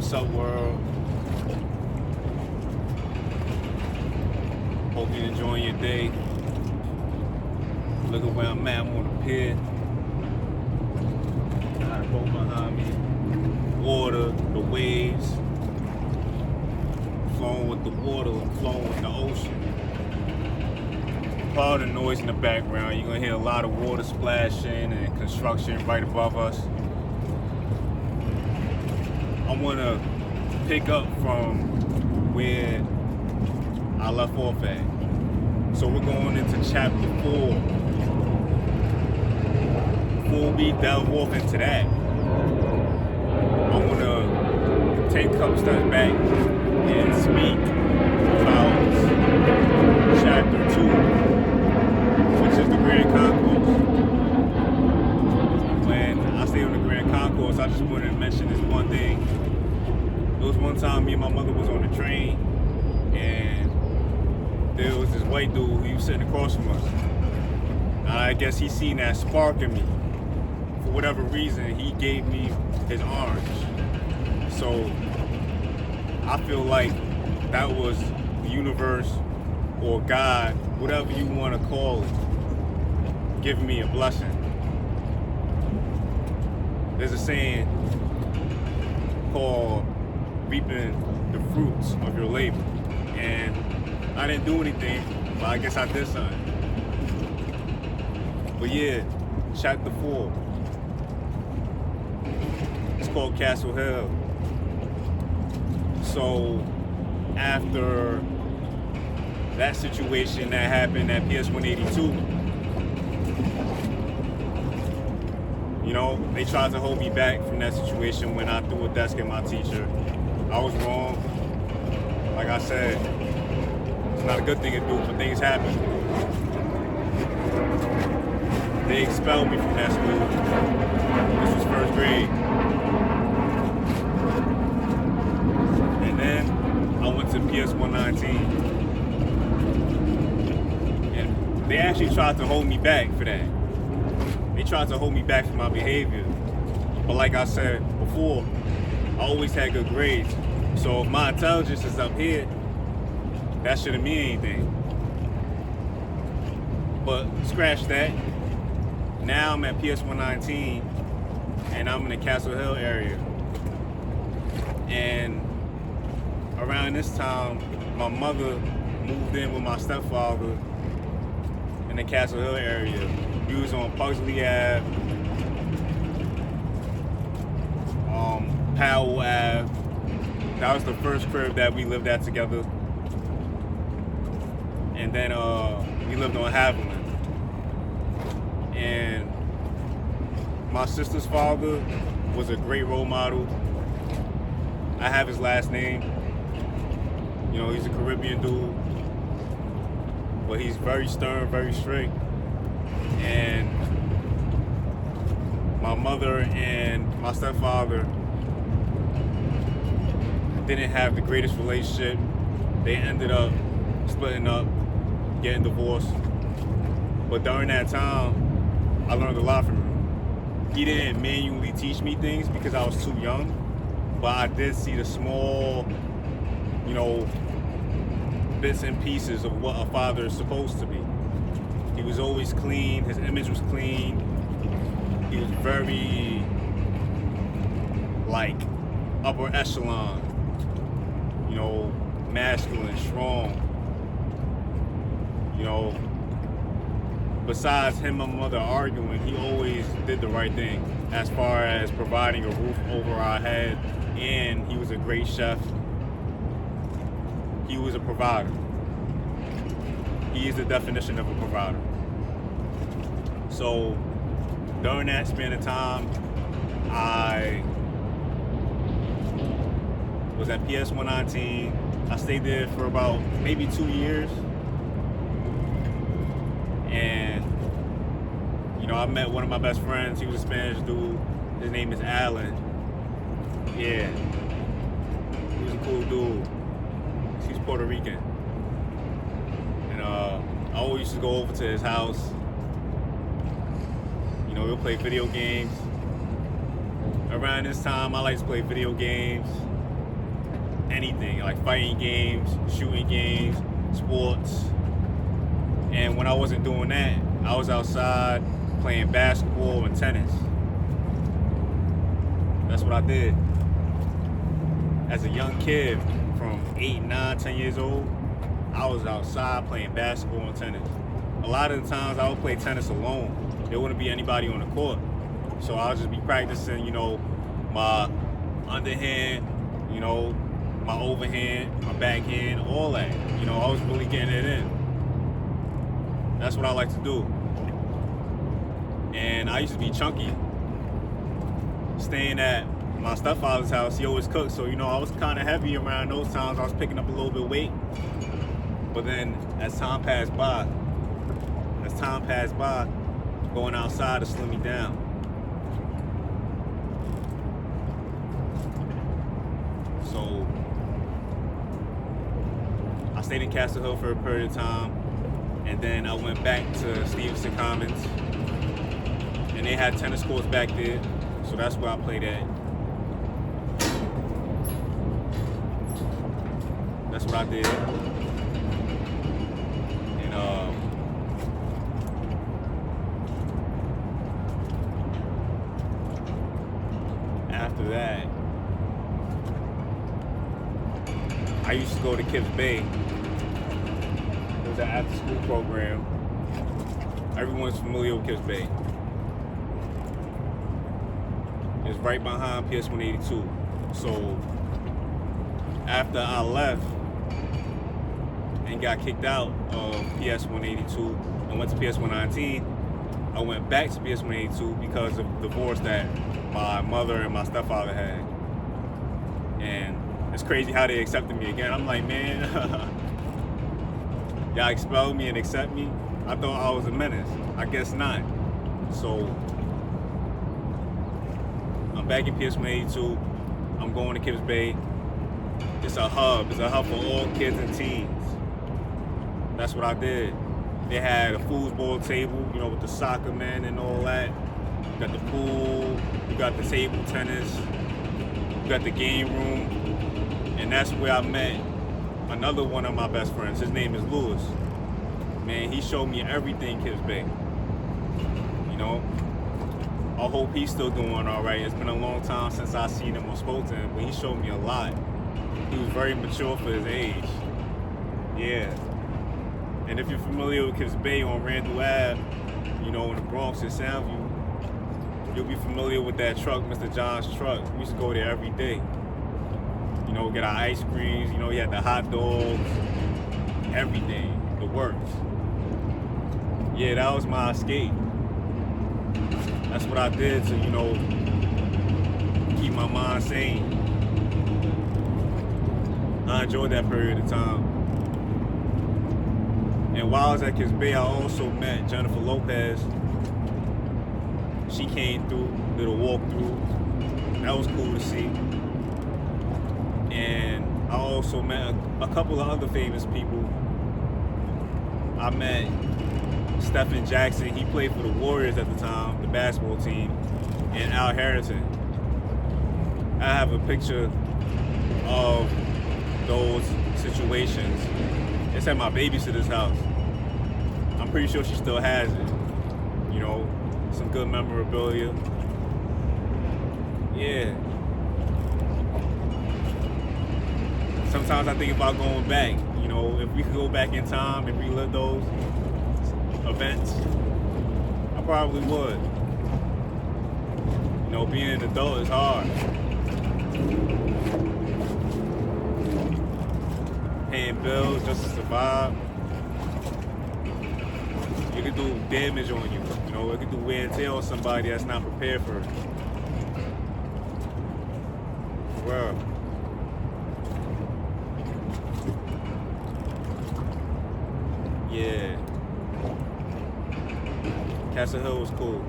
What's up, world? Hope you're enjoying your day. Look at where I'm at. I'm on the pier. I got a boat behind me. Water, the waves. Flowing with the water, flowing with the ocean. Part of the noise in the background, you're gonna hear a lot of water splashing and construction right above us. I wanna pick up from where I left off at. So we're going into chapter 4. Before we delve off into that, I wanna take a couple steps back and speak about chapter 2, which is the Grand Concourse. When I say on the Grand Concourse, I just wanted to mention this one thing. It was one time me and my mother was on the train, and there was this white dude who was sitting across from us. I guess he seen that spark in me. For whatever reason, he gave me his orange. So I feel like that was the universe or God, whatever you want to call it, giving me a blessing. There's a saying called reaping the fruits of your labor. And I didn't do anything, but I guess I did something. But yeah, chapter 4. It's called Castle Hill. So after that situation that happened at PS 182, you know, they tried to hold me back from that situation when I threw a desk at my teacher. I was wrong. Like I said, it's not a good thing to do, but things happen. They expelled me from that school. This was first grade. And then I went to PS 119. And they actually tried to hold me back for that. They tried to hold me back from my behavior. But like I said before, I always had good grades. So if my intelligence is up here, that shouldn't mean anything. But scratch that. Now I'm at PS 119 and I'm in the Castle Hill area. And around this time, my mother moved in with my stepfather in the Castle Hill area. We was on Pugsley Ave, Powell Ave. That was the first crib that we lived at together. And then we lived on Haviland. And my sister's father was a great role model. I have his last name. You know, he's a Caribbean dude. But he's very stern, very strict. And my mother and my stepfather didn't have the greatest relationship. They ended up splitting up, getting divorced. But during that time, I learned a lot from him. He didn't manually teach me things because I was too young, but I did see the small, you know, bits and pieces of what a father is supposed to be. He was always clean, his image was clean. He was very, like, upper echelon, you know, masculine, strong. You know, besides him and my mother arguing, he always did the right thing as far as providing a roof over our head, and he was a great chef. He was a provider. He is the definition of a provider. So during that span of time, I was at PS 119. I stayed there for about maybe 2 years. And, you know, I met one of my best friends. He was a Spanish dude. His name is Alan. Yeah. He was a cool dude. He's Puerto Rican. And I always used to go over to his house. You know, we'll play video games. Around this time, I like to play video games. anything, like fighting games, shooting games, sports. And when I wasn't doing that, I was outside playing basketball and tennis. That's what I did. As a young kid, from 8, 9, 10 years old, I was outside playing basketball and tennis. A lot of the times I would play tennis alone. There wouldn't be anybody on the court. So I'll just be practicing, my underhand, my overhand, my backhand, all that. I was really getting it in. That's what I like to do. And I used to be chunky. Staying at my stepfather's house, he always cooked, so I was kind of heavy around those times. I was picking up a little bit of weight. But then as time passed by, going outside to slim me down. So I stayed in Castle Hill for a period of time, and then I went back to Stevenson Commons, and they had tennis courts back there, so that's where I played at. That's what I did. And after that, I used to go to Kips Bay. It was an after-school program. Everyone's familiar with Kips Bay. It's right behind PS 182. So after I left and got kicked out of PS 182 and went to PS 119, I went back to PS 182 because of the divorce that my mother and my stepfather had. And it's crazy how they accepted me again. I'm like, man, y'all expelled me and accept me? I thought I was a menace. I guess not. So I'm back in PS 182. I'm going to Kips Bay. It's a hub. It's a hub for all kids and teens. That's what I did. They had a foosball table, with the soccer men and all that. You got the pool. You got the table tennis. You got the game room. And that's where I met another one of my best friends. His name is Lewis. Man, he showed me everything Kips Bay. I hope he's still doing all right. It's been a long time since I seen him or spoke to him, but he showed me a lot. He was very mature for his age. Yeah. And if you're familiar with Kips Bay on Randall Ave, in the Bronx and Soundview, you'll be familiar with that truck, Mr. John's truck. We used to go there every day. Get our ice creams, he had the hot dogs, everything, the works. Yeah, that was my escape. That's what I did to, keep my mind sane. I enjoyed that period of time. And while I was at Kips Bay, I also met Jennifer Lopez. She came through, did a walkthrough. That was cool to see. And I also met a couple of other famous people. I met Stephen Jackson. He played for the Warriors at the time, the basketball team, and Al Harrington. I have a picture of those situations. It's at my babysitter's house. I'm pretty sure she still has it. Some good memorabilia. Yeah. Sometimes I think about going back. If we could go back in time and relive those events, I probably would. Being an adult is hard. Paying bills just to survive. It could do damage on you. It could do wear and tear on somebody that's not prepared for it. Well. Yeah. Castle Hill was cool.